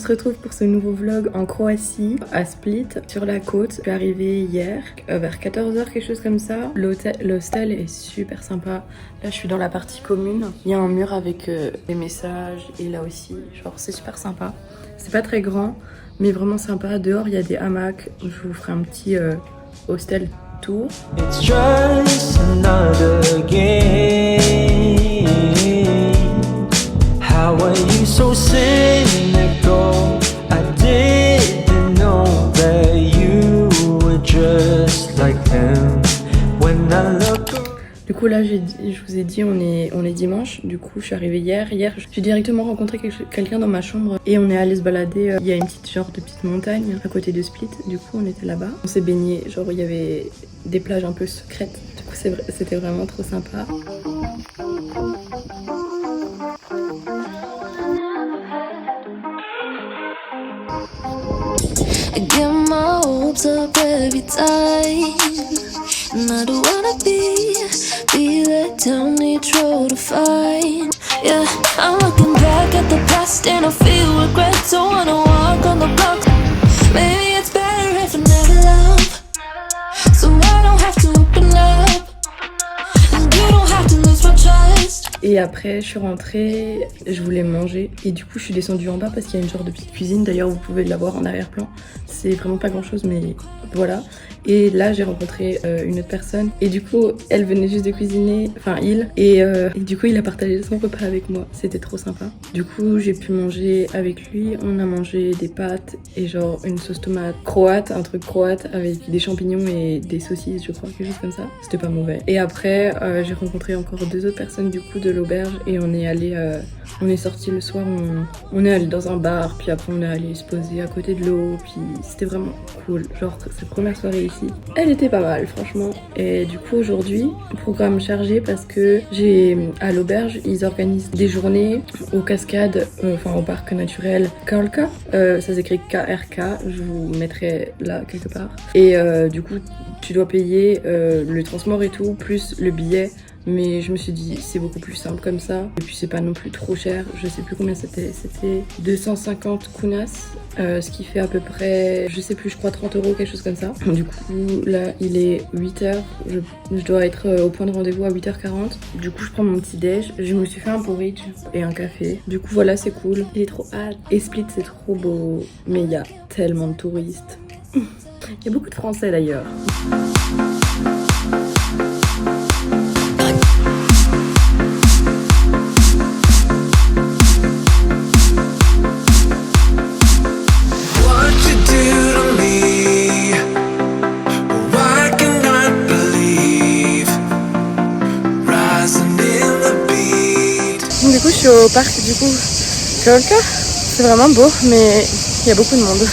se retrouve pour ce nouveau vlog en Croatie, à Split, sur la côte. Je suis arrivée hier, vers 14h, quelque chose comme ça. L'hostel est super sympa. Là, je suis dans la partie commune. Il y a un mur avec des messages, et là aussi, genre, c'est super sympa. C'est pas très grand, mais vraiment sympa. Dehors, il y a des hamacs. Je vous ferai un petit hostel tour. It's just another game. How are you so cynical? I didn't know that you were just like them. When I look. Du coup là, je vous ai dit, on est dimanche. Du coup, je suis arrivée hier. Hier, j'ai directement rencontré quelqu'un dans ma chambre et on est allé se balader. Il y a une petite genre de petite montagne à côté de Split. Du coup, on était là-bas. On s'est baigné. Genre, il y avait des plages un peu secrètes. Du coup, c'était vraiment trop sympa. I get my hopes up every time, and I don't wanna be let down, neutral to find. Yeah, I'm looking back at the past and I feel regret. Don't wanna walk on the block. Maybe it's better if I never love, so I don't have to open up, and you don't have to lose my trust. Et après, je suis rentrée, je voulais manger. Et du coup, je suis descendue en bas parce qu'il y a une genre de petite cuisine. D'ailleurs, vous pouvez la voir en arrière-plan. C'est vraiment pas grand-chose, mais voilà. Et là, j'ai rencontré une autre personne. Et du coup, elle venait juste de cuisiner, enfin, il. Et du coup, il a partagé son repas avec moi. C'était trop sympa. Du coup, j'ai pu manger avec lui. On a mangé des pâtes et genre une sauce tomate croate, un truc croate avec des champignons et des saucisses, je crois, quelque chose comme ça. C'était pas mauvais. Et après, j'ai rencontré encore deux autres personnes du coup de l'auberge et on est allé, on est sorti le soir, on est allé dans un bar, puis après on est allé se poser à côté de l'eau, puis c'était vraiment cool. Genre cette première soirée ici, elle était pas mal franchement. Et du coup aujourd'hui, programme chargé parce que à l'auberge, ils organisent des journées aux cascades, enfin au parc naturel Krka, ça s'écrit KRK, je vous mettrai là quelque part. Et du coup tu dois payer le transport et tout, plus le billet. Mais je me suis dit, c'est beaucoup plus simple comme ça. Et puis c'est pas non plus trop cher. Je sais plus combien c'était. C'était 250 kounas. Ce qui fait à peu près, je sais plus, je crois 30 €, quelque chose comme ça. Du coup, là, il est 8h. Je dois être au point de rendez-vous à 8h40. Du coup, je prends mon petit déj. Je me suis fait un porridge et un café. Du coup, voilà, c'est cool. Il est trop hâte. Et Split, c'est trop beau. Mais il y a tellement de touristes. Il y a beaucoup de Français d'ailleurs. Du coup, je suis au parc du coup Krka. C'est vraiment beau, mais il y a beaucoup de monde.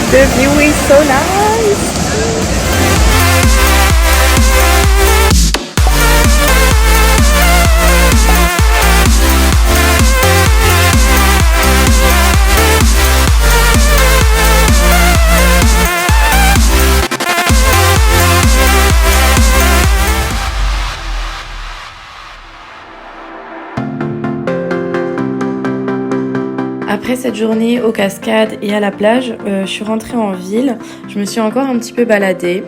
The view is so nice. Après cette journée aux cascades et à la plage, je suis rentrée en ville. Je me suis encore un petit peu baladée.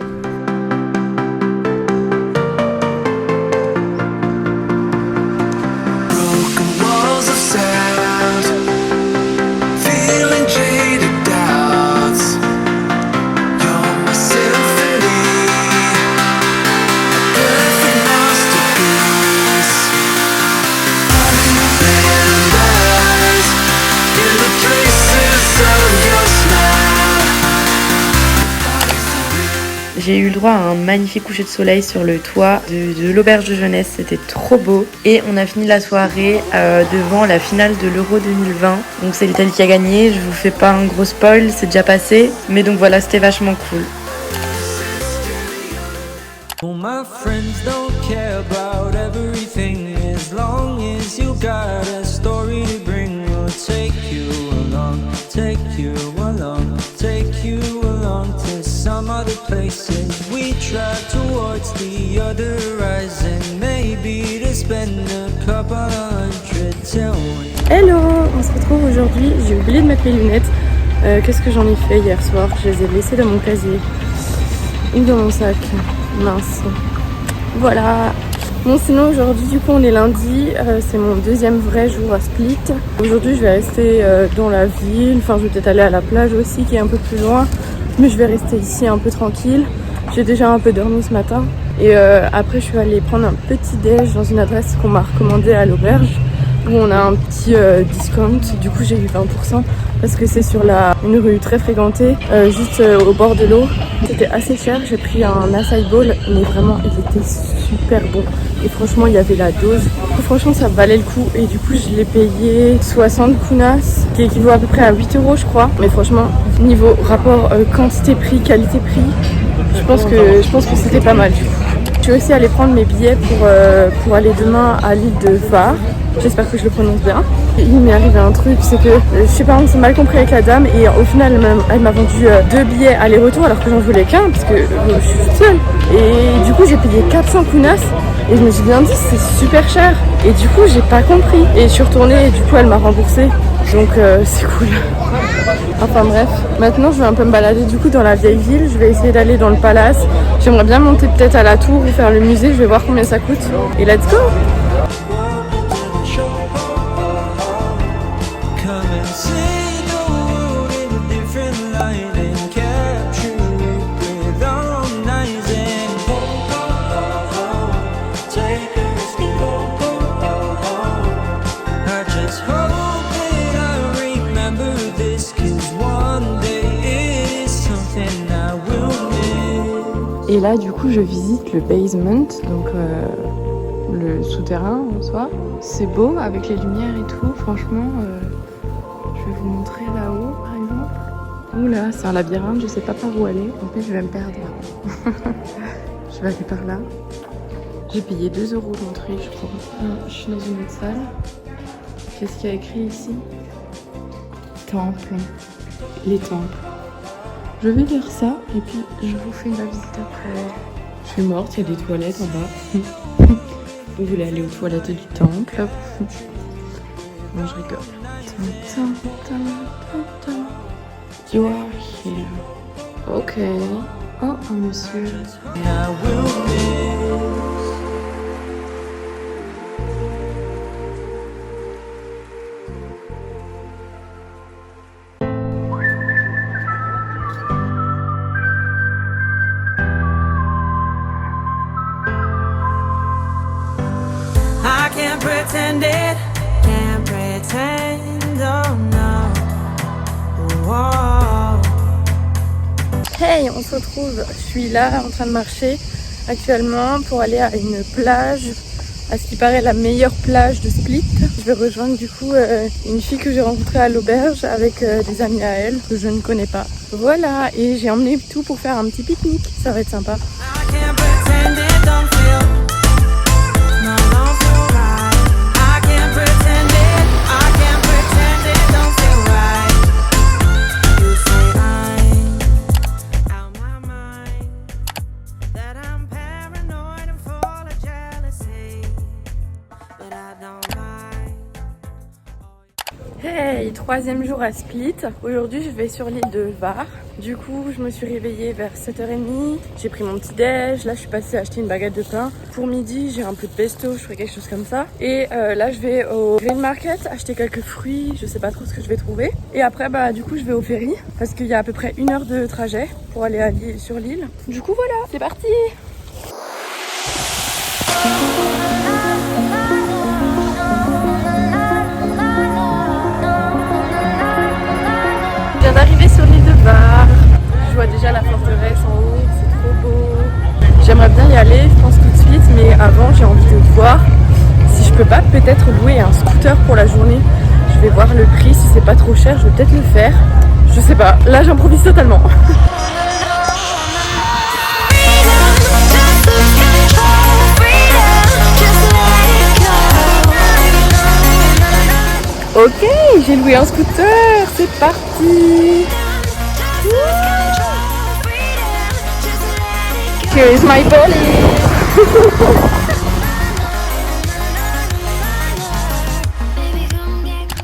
J'ai eu le droit à un magnifique coucher de soleil sur le toit de l'auberge de jeunesse, c'était trop beau. Et on a fini la soirée devant la finale de l'Euro 2020. Donc c'est l'Italie qui a gagné, je vous fais pas un gros spoil, c'est déjà passé. Mais donc voilà, c'était vachement cool. Well, my friends don't care about everything as long as you got a story to bring. We'll take you along, take you along, take you along to some other places. We drive towards the other horizon, maybe to spend a couple hundred till we... Hello, on se retrouve aujourd'hui. J'ai oublié de mettre mes lunettes. Qu'est-ce que j'en ai fait hier soir? Je les ai laissées dans mon casier ou dans mon sac. Mince. Voilà. Bon, sinon aujourd'hui du coup on est lundi, c'est mon deuxième vrai jour à Split. Aujourd'hui je vais rester dans la ville, enfin je vais peut-être aller à la plage aussi qui est un peu plus loin, mais je vais rester ici un peu tranquille. J'ai déjà un peu dormi ce matin et après je suis allée prendre un petit déj dans une adresse qu'on m'a recommandée à l'auberge où on a un petit discount. Du coup j'ai eu 20% parce que c'est sur une rue très fréquentée, juste au bord de l'eau. C'était assez cher, j'ai pris un acai bowl, mais vraiment il était super bon. Et franchement il y avait la dose. Et franchement ça valait le coup et du coup je l'ai payé 60 kunas, qui équivaut à peu près à 8 € je crois. Mais franchement niveau rapport quantité-prix, qualité-prix, je pense que c'était pas mal du coup. Je suis aussi allée prendre mes billets pour aller demain à l'île de Var. J'espère que je le prononce bien. Et il m'est arrivé un truc, c'est que je sais pas, on s'est mal compris avec la dame et au final elle m'a vendu 2 billets aller-retour alors que j'en voulais qu'un parce que je suis toute seule. Et du coup j'ai payé 400 kunas et je me suis bien dit c'est super cher. Et du coup j'ai pas compris. Et je suis retournée et du coup elle m'a remboursé. Donc c'est cool. Enfin bref, maintenant je vais un peu me balader du coup dans la vieille ville. Je vais essayer d'aller dans le palace. J'aimerais bien monter peut-être à la tour ou faire le musée. Je vais voir combien ça coûte. Et let's go! Et là du coup je visite le basement, donc le souterrain en soi. C'est beau avec les lumières et tout, franchement je vais vous montrer là-haut par exemple. Oula, c'est un labyrinthe, je sais pas par où aller, en fait je vais me perdre. Je vais aller par là. J'ai payé 2 € l'entrée je crois. Je suis dans une autre salle. Qu'est-ce qu'il y a écrit ici? Temple. Les temples. Je vais lire ça et puis je vous fais ma visite après. Je suis morte, il y a des toilettes en bas. Vous voulez aller aux toilettes du temple? Non, je rigole. You are here. Ok. Oh, un monsieur. Pretend it, can't pretend, oh no. Whoa. Hey, on se retrouve, je suis là en train de marcher actuellement pour aller à une plage, à ce qui paraît la meilleure plage de Split. Je vais rejoindre du coup une fille que j'ai rencontrée à l'auberge avec des amis à elle que je ne connais pas. Voilà, et j'ai emmené tout pour faire un petit pique-nique, ça va être sympa. Hey, 3e jour à Split. Aujourd'hui je vais sur l'île de Var. Du coup je me suis réveillée vers 7h30. J'ai pris mon petit déj. Là je suis passée acheter une baguette de pain. Pour midi j'ai un peu de pesto, je ferai quelque chose comme ça. Et là je vais au Green Market acheter quelques fruits. Je sais pas trop ce que je vais trouver. Et après bah du coup je vais au ferry. Parce qu'il y a à peu près 1 heure de trajet pour aller sur l'île. Du coup voilà, c'est parti! Je viens d'arriver sur l'île de Var. Je vois déjà la forteresse en haut, c'est trop beau. avant j'ai envie de voir si je peux pas peut-être louer un scooter pour la journée. Je vais voir le prix, si c'est pas trop cher je vais peut-être le faire. Je sais pas, là j'improvise totalement. Ok, j'ai loué un scooter, c'est parti. Here is my police.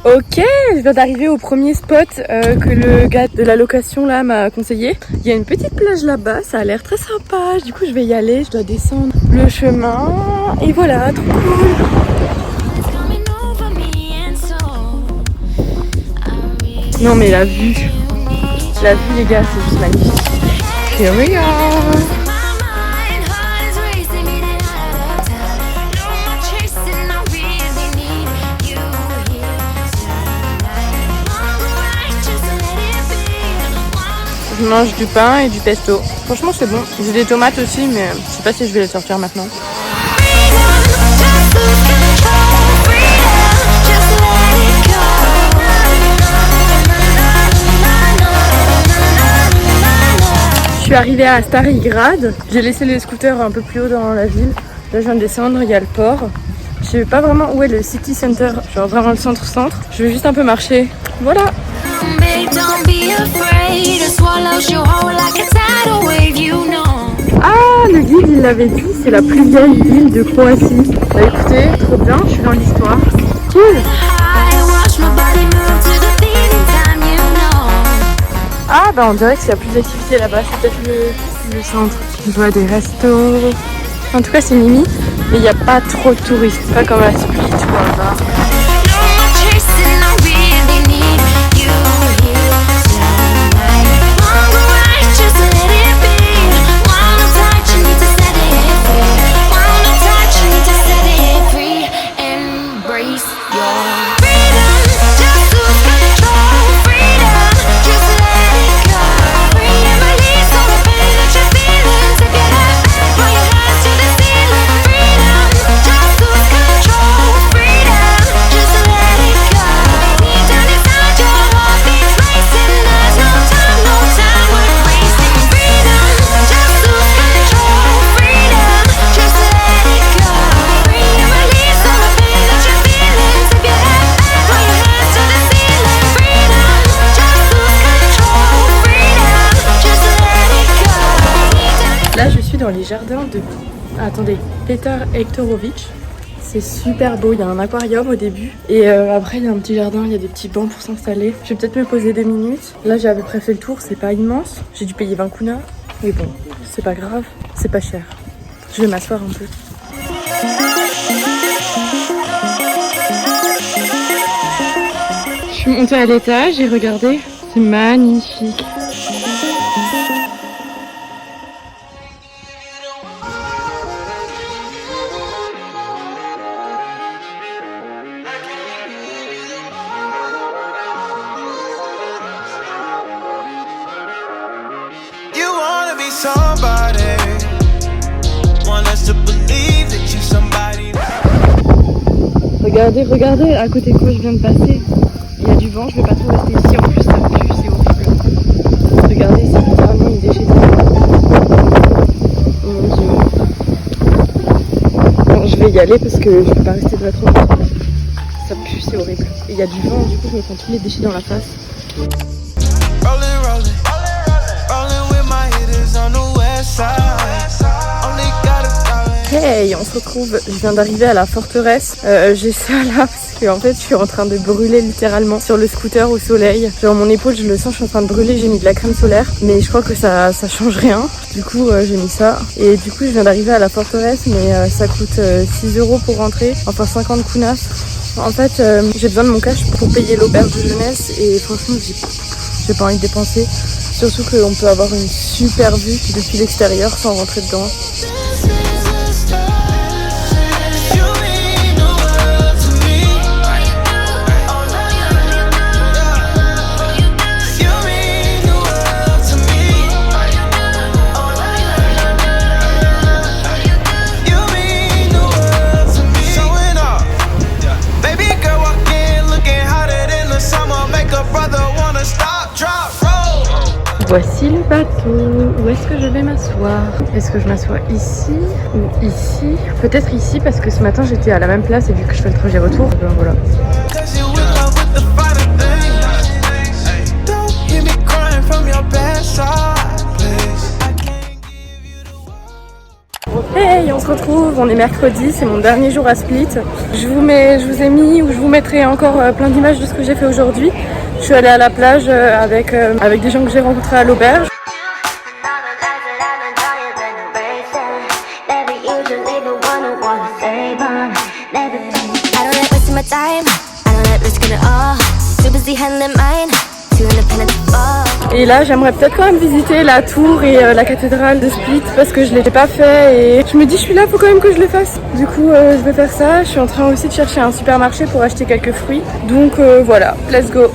Ok, je viens d'arriver au premier spot que le gars de la location là m'a conseillé. Il y a une petite plage là-bas, ça a l'air très sympa. Du coup je vais y aller, je dois descendre le chemin. Et voilà, trop cool. Non mais la vue les gars, c'est juste magnifique. Here we are. Je mange du pain et du pesto. Franchement c'est bon. J'ai des tomates aussi mais je sais pas si je vais les sortir maintenant. Je suis arrivée à Starigrad. J'ai laissé les scooters un peu plus haut dans la ville. Là je viens de descendre, il y a le port. Je sais pas vraiment où est le city center, genre vraiment le centre-centre. Je vais juste un peu marcher. Voilà. Ah, le guide il l'avait dit, c'est la plus vieille ville de Croatie. Bah écoutez, trop bien, je suis dans l'histoire. Cool. Ah bah on dirait qu'il y a plus d'activités là-bas, c'est peut-être le centre. Je vois des restos. En tout cas c'est mimi, mais il n'y a pas trop de touristes, pas comme à Split ou là-bas. Là je suis dans les jardins de... Attendez, Petar Hektorović. C'est super beau, il y a un aquarium au début. Et après il y a un petit jardin, il y a des petits bancs pour s'installer. Je vais peut-être me poser 2 minutes. Là j'ai à peu près fait le tour, c'est pas immense. J'ai dû payer 20 kuna. Mais bon, c'est pas grave, c'est pas cher. Je vais m'asseoir un peu. Je suis montée à l'étage et regardez, c'est magnifique. Regardez, à côté de quoi je viens de passer. Il y a du vent, je vais pas trop rester ici. En plus, ça pue, c'est horrible. Regardez, c'est littéralement une déchetterie. Oh mon dieu. Bon, je vais y aller parce que je peux pas rester de là trop longtemps. Ça pue, c'est horrible. Et il y a du vent, du coup, je me prends tous les déchets dans la face. Hey, on se retrouve, je viens d'arriver à la forteresse. J'ai ça là parce que en fait je suis en train de brûler littéralement sur le scooter au soleil. Genre mon épaule je le sens, je suis en train de brûler, j'ai mis de la crème solaire mais je crois que ça change rien. Du coup j'ai mis ça et du coup je viens d'arriver à la forteresse mais ça coûte 6 € pour rentrer, enfin 50 kunas. En fait j'ai besoin de mon cash pour payer l'auberge de jeunesse et franchement j'ai pas envie de dépenser. Surtout qu'on peut avoir une super vue depuis l'extérieur sans rentrer dedans. Voici le bateau. Où est-ce que je vais m'asseoir? Est-ce que je m'assois ici ou ici? Peut-être ici parce que ce matin j'étais à la même place et vu que je fais le trajet retour, ben voilà. Hey, on se retrouve, on est mercredi, c'est mon dernier jour à Split. Je vous mettrai encore plein d'images de ce que j'ai fait aujourd'hui. Je suis allée à la plage avec des gens que j'ai rencontrés à l'auberge. Et là j'aimerais peut-être quand même visiter la tour et la cathédrale de Split parce que je ne l'ai pas fait et je me dis je suis là, faut quand même que je le fasse. Du coup je vais faire ça, je suis en train aussi de chercher un supermarché pour acheter quelques fruits. Donc voilà, let's go.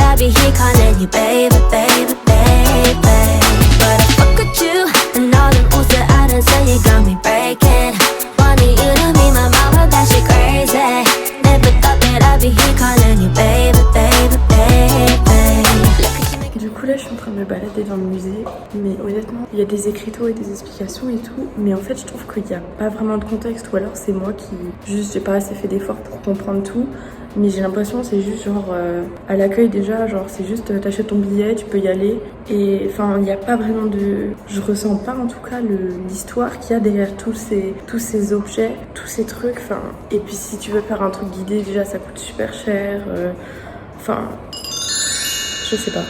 I'll be here calling you baby, baby, baby. But I fuck with you and all them oohs that I done say you got me breaking. Wanted you to be my mama, that shit crazy. Never thought that I'd be here calling you baby, baby, baby. Du coup là je suis en train de me balader dans le musée, mais honnêtement il y a des écriteaux et des explications et tout, mais en fait je trouve qu'il n'y a pas vraiment de contexte, ou alors c'est moi qui juste j'ai pas assez fait d'efforts pour comprendre tout. Mais j'ai l'impression que c'est juste genre à l'accueil déjà, genre c'est juste t'achètes ton billet, tu peux y aller. Et enfin il n'y a pas vraiment de... Je ressens pas en tout cas l'histoire qu'il y a derrière tous ces objets, tous ces trucs. Enfin, et puis si tu veux faire un truc guidé déjà ça coûte super cher. Enfin, je sais pas.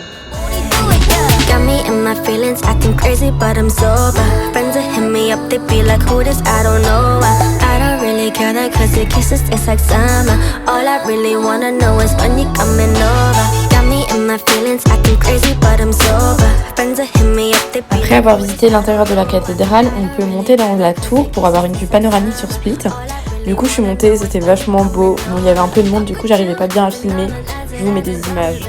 Got me in my feelings, acting crazy, but I'm sober. Friends that hit me up, they be like, who this? I don't know. I don't really care that cause your kisses taste like summer. All I really wanna know is when you coming over. Got me in my feelings, acting crazy, but I'm sober. Friends that hit me up, they be like... Après avoir visité l'intérieur de la cathédrale, on peut monter dans la tour pour avoir une vue panoramique sur Split. Du coup, je suis montée, c'était vachement beau. Bon, il y avait un peu de monde, du coup, j'arrivais pas bien à filmer. Je vous mets des images.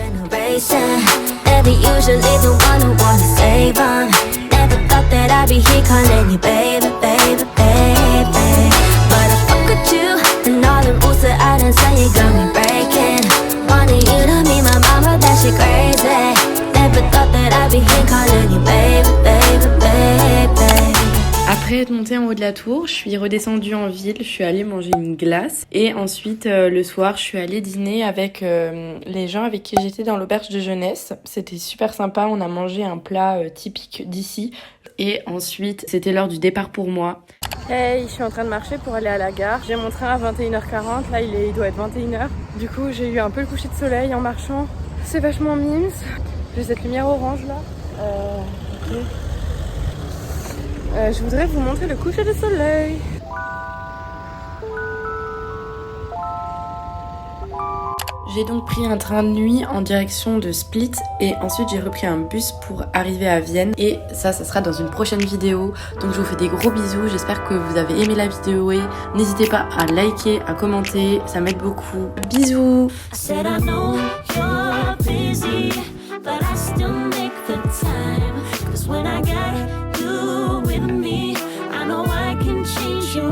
Usually the one who wanna save on. Never thought that I'd be here calling you baby, baby, baby. But I fuck with you and all them oohs that I done say you got me breaking. Wanted you to be my mama, that shit crazy. Never thought that I'd be here calling you baby, baby, baby. Après être montée en haut de la tour, je suis redescendue en ville, je suis allée manger une glace et ensuite le soir je suis allée dîner avec les gens avec qui j'étais dans l'auberge de jeunesse. C'était super sympa, on a mangé un plat typique d'ici et ensuite c'était l'heure du départ pour moi. Hey, je suis en train de marcher pour aller à la gare. J'ai mon train à 21h40, là il doit être 21h. Du coup j'ai eu un peu le coucher de soleil en marchant. C'est vachement mimes. J'ai cette lumière orange là. Ok. Je voudrais vous montrer le coucher de soleil. J'ai donc pris un train de nuit en direction de Split et ensuite j'ai repris un bus pour arriver à Vienne. Et ça sera dans une prochaine vidéo. Donc je vous fais des gros bisous, j'espère que vous avez aimé la vidéo et n'hésitez pas à liker, à commenter, ça m'aide beaucoup. Bisous. When I got you with me, I know I can change you.